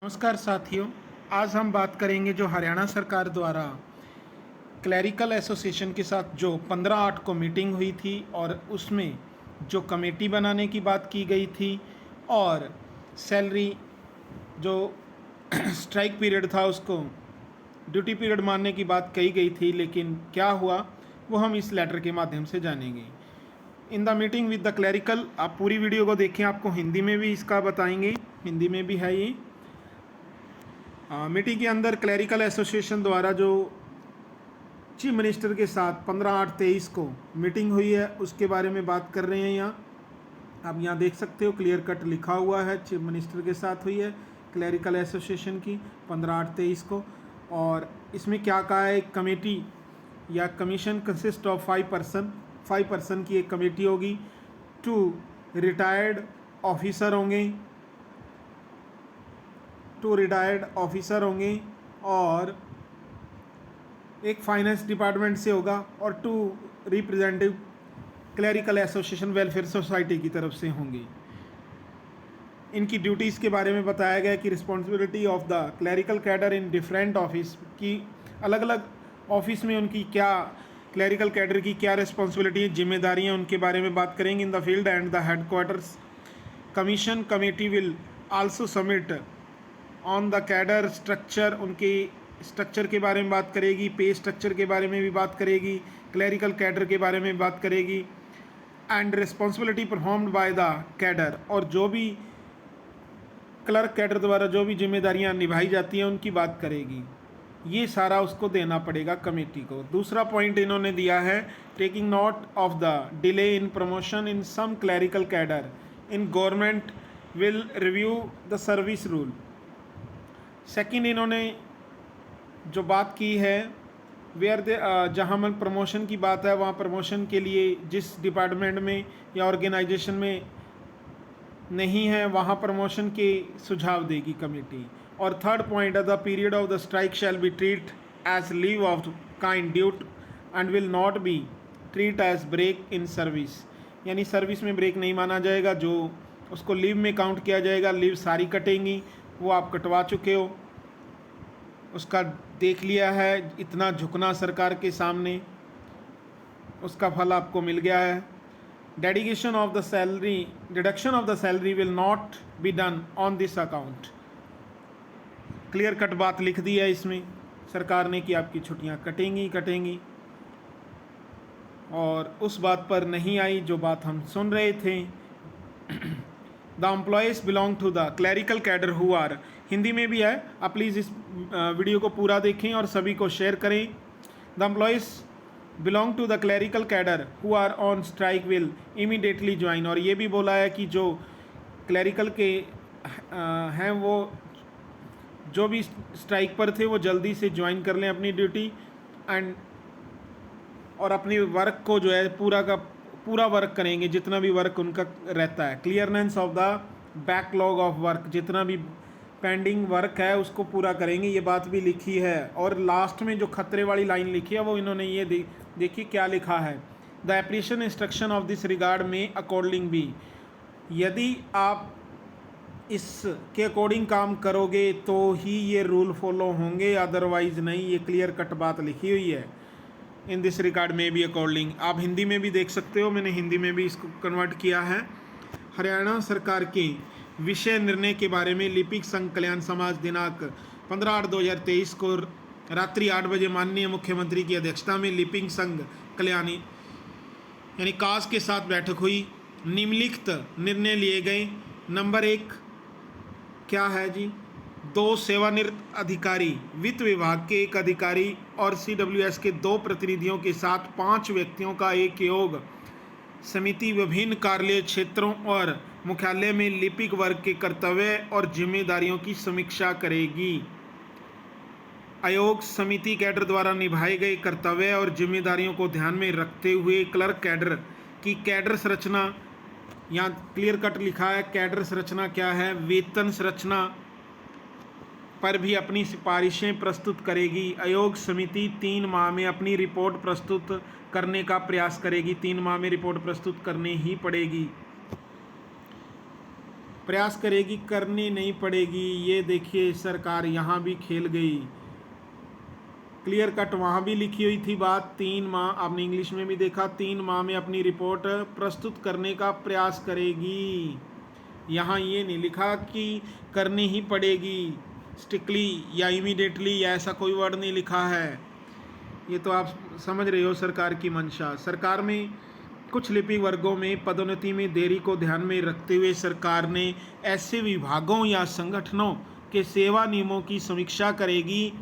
नमस्कार साथियों। आज हम बात करेंगे जो हरियाणा सरकार द्वारा क्लैरिकल एसोसिएशन के साथ जो 15/8 को मीटिंग हुई थी और उसमें जो कमेटी बनाने की बात की गई थी और सैलरी जो स्ट्राइक पीरियड था उसको ड्यूटी पीरियड मानने की बात कही गई थी, लेकिन क्या हुआ वो हम इस लेटर के माध्यम से जानेंगे। In the meeting with the clerical, आप पूरी वीडियो को देखें, आपको हिंदी में भी इसका बताएंगे, हिंदी में भी है ये। मीटिंग के अंदर क्लैरिकल एसोसिएशन द्वारा जो चीफ मिनिस्टर के साथ 15/8/23 को मीटिंग हुई है उसके बारे में बात कर रहे हैं। यहाँ आप यहाँ देख सकते हो, क्लियर कट लिखा हुआ है, चीफ मिनिस्टर के साथ हुई है क्लैरिकल एसोसिएशन की 15/8/23 को। और इसमें क्या कहा है, एक कमेटी या कमीशन कंसिस्ट ऑफ 5 पर्सन की एक कमेटी होगी। 2 रिटायर्ड ऑफिसर होंगे, 2 रिटायर्ड ऑफिसर होंगे और एक फाइनेंस डिपार्टमेंट से होगा और 2 representative clerical association welfare society की तरफ से होंगे। इनकी ड्यूटीज़ के बारे में बताया गया कि responsibility of the clerical cadre in different office की, अलग अलग ऑफिस में उनकी क्या, क्लैरिकल कैडर की क्या रिस्पॉन्सिबिलिटी है, जिम्मेदारियाँ, उनके बारे में बात करेंगे। In the field and the headquarters commission committee will also submit on the cadre structure, उनके स्ट्रक्चर के बारे में बात करेगी, पे स्ट्रक्चर के बारे में भी बात करेगी, क्लैरिकल कैडर के बारे में बात करेगी। And responsibility performed by the cadre, और जो भी क्लर्क कैडर द्वारा जो भी जिम्मेदारियां निभाई जाती हैं उनकी बात करेगी। ये सारा उसको देना पड़ेगा कमेटी को। दूसरा पॉइंट इन्होंने दिया है, taking note of the delay in promotion in some clerical cadre in government will review the service rule. Second, इन्होंने जो बात की है, वेयर दे जहाँ मन प्रमोशन की बात है, वहाँ प्रमोशन के लिए जिस डिपार्टमेंट में या ऑर्गेनाइजेशन में नहीं है वहाँ प्रमोशन के सुझाव देगी कमेटी। और थर्ड पॉइंट है, the period of the strike shall be treat as leave of kind duty and will not be treat as break in service, यानी सर्विस में ब्रेक नहीं माना जाएगा, जो उसको लीव में काउंट किया जाएगा। लीव सारी कटेंगी, वो आप कटवा चुके हो, उसका देख लिया है, इतना झुकना सरकार के सामने, उसका फल आपको मिल गया है। Deduction of the salary will not be done on this account. Clear cut बात लिख दी है इसमें सरकार ने कि आपकी छुट्टियां कटेंगी और उस बात पर नहीं आई जो बात हम सुन रहे थे। The employees belong to the clerical cadre who are, Hindi में भी है, आप प्लीज़ इस वीडियो को पूरा देखें और सभी को शेयर करें। The employees belong to the clerical cadre who are on strike will immediately join, और ये भी बोला है कि जो क्लैरिकल के हैं वो जो भी स्ट्राइक पर थे वो जल्दी से ज्वाइन कर लें अपनी ड्यूटी एंड और अपनी वर्क को जो है पूरा वर्क करेंगे, जितना भी वर्क उनका रहता है। Clearance of the backlog of work, जितना भी पेंडिंग वर्क है उसको पूरा करेंगे, ये बात भी लिखी है। और लास्ट में जो खतरे वाली लाइन लिखी है वो इन्होंने ये देखिए क्या लिखा है, the application instruction of this regard में अकॉर्डिंग भी, यदि आप इसके अकॉर्डिंग काम करोगे तो ही ये रूल फॉलो होंगे, अदरवाइज नहीं। ये क्लियर कट बात लिखी हुई है, इन दिस रिगार्ड में भी अकॉर्डिंग। आप हिंदी में भी देख सकते हो, मैंने हिंदी में भी इसको कन्वर्ट किया है। हरियाणा सरकार के विषय निर्णय के बारे में लिपिक संघ कल्याण समाज दिनांक 15/8/2023 को रात्रि 8 बजे माननीय मुख्यमंत्री की अध्यक्षता में लिपिक संघ कल्याणी यानी कास के साथ बैठक हुई। निम्नलिखित निर्णय लिए गए। नंबर 1 क्या है जी, 2 सेवानिवृत्त अधिकारी, वित्त विभाग के 1 अधिकारी और CWS के 2 प्रतिनिधियों के साथ 5 व्यक्तियों का एक योग समिति विभिन्न कार्यालय क्षेत्रों और मुख्यालय में लिपिक वर्ग के कर्तव्य और जिम्मेदारियों की समीक्षा करेगी। आयोग समिति कैडर द्वारा निभाए गए कर्तव्य और जिम्मेदारियों को ध्यान में रखते हुए क्लर्क कैडर की कैडर संरचना, यहाँ क्लियर कट लिखा है कैडर संरचना क्या है, वेतन संरचना पर भी अपनी सिफारिशें प्रस्तुत करेगी। आयोग समिति 3 माह में अपनी रिपोर्ट प्रस्तुत करने का प्रयास करेगी। 3 माह में रिपोर्ट प्रस्तुत करनी ही पड़ेगी। प्रयास करेगी, करनी नहीं पड़ेगी। ये देखिए सरकार यहाँ भी खेल गई, क्लियर कट वहाँ भी लिखी हुई थी बात। 3 माह, आपने इंग्लिश में भी देखा, 3 माह में अपनी रिपोर्ट प्रस्तुत करने का प्रयास करेगी। यहाँ ये नहीं लिखा कि करनी ही पड़ेगी स्ट्रिक्टली या इमीडिएटली, या ऐसा कोई वर्ड नहीं लिखा है। ये तो आप समझ रहे हो सरकार की मंशा। सरकार में कुछ लिपिक वर्गों में पदोन्नति में देरी को ध्यान में रखते हुए सरकार ने ऐसे विभागों या संगठनों के सेवा नियमों की समीक्षा करेगी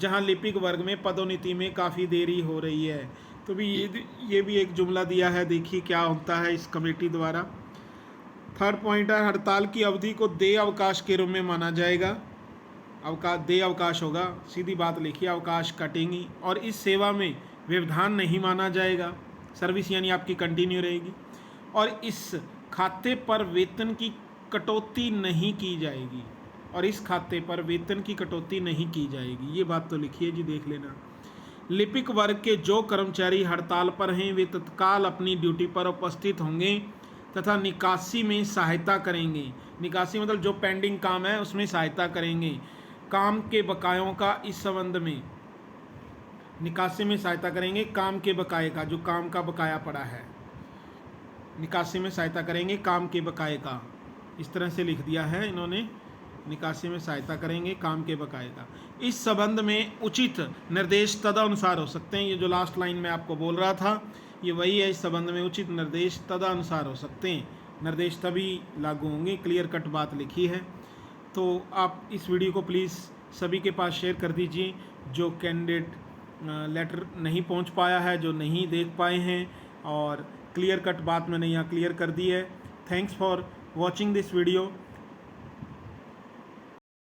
जहां लिपिक वर्ग में पदोन्नति में काफ़ी देरी हो रही है। तो भी ये भी एक जुमला दिया है, देखिए क्या होता है इस कमेटी द्वारा। थर्ड पॉइंट है, हड़ताल की अवधि को देय अवकाश के रूप में माना जाएगा। देय अवकाश होगा, सीधी बात लिखिए, अवकाश कटेंगी और इस सेवा में व्यवधान नहीं माना जाएगा। सर्विस यानी आपकी कंटिन्यू रहेगी और इस खाते पर वेतन की कटौती नहीं की जाएगी, और इस खाते पर वेतन की कटौती नहीं की जाएगी। ये बात तो लिखिए जी, देख लेना। लिपिक वर्ग के जो कर्मचारी हड़ताल पर हैं वे तत्काल अपनी ड्यूटी पर उपस्थित होंगे तथा निकासी में सहायता करेंगे। निकासी मतलब जो पेंडिंग काम है उसमें सहायता करेंगे। काम के बकायों का इस संबंध में निकासी में सहायता करेंगे। काम के बकाये का, जो काम का बकाया पड़ा है, निकासी में सहायता करेंगे काम के बकाये का। इस तरह से लिख दिया है इन्होंने, निकासी में सहायता करेंगे काम के बकाये का। इस संबंध में उचित निर्देश तदनुसार हो सकते हैं। ये जो लास्ट लाइन में आपको बोल रहा था ये वही है, इस संबंध में उचित निर्देश तदनुसार हो सकते हैं। निर्देश तभी लागू होंगे, क्लियर कट बात लिखी है। तो आप इस वीडियो को प्लीज़ सभी के पास शेयर कर दीजिए जो कैंडिडेट लेटर नहीं पहुंच पाया है, जो नहीं देख पाए हैं, और क्लियर कट बात मैंने यहाँ क्लियर कर दी है। Thanks for watching this video.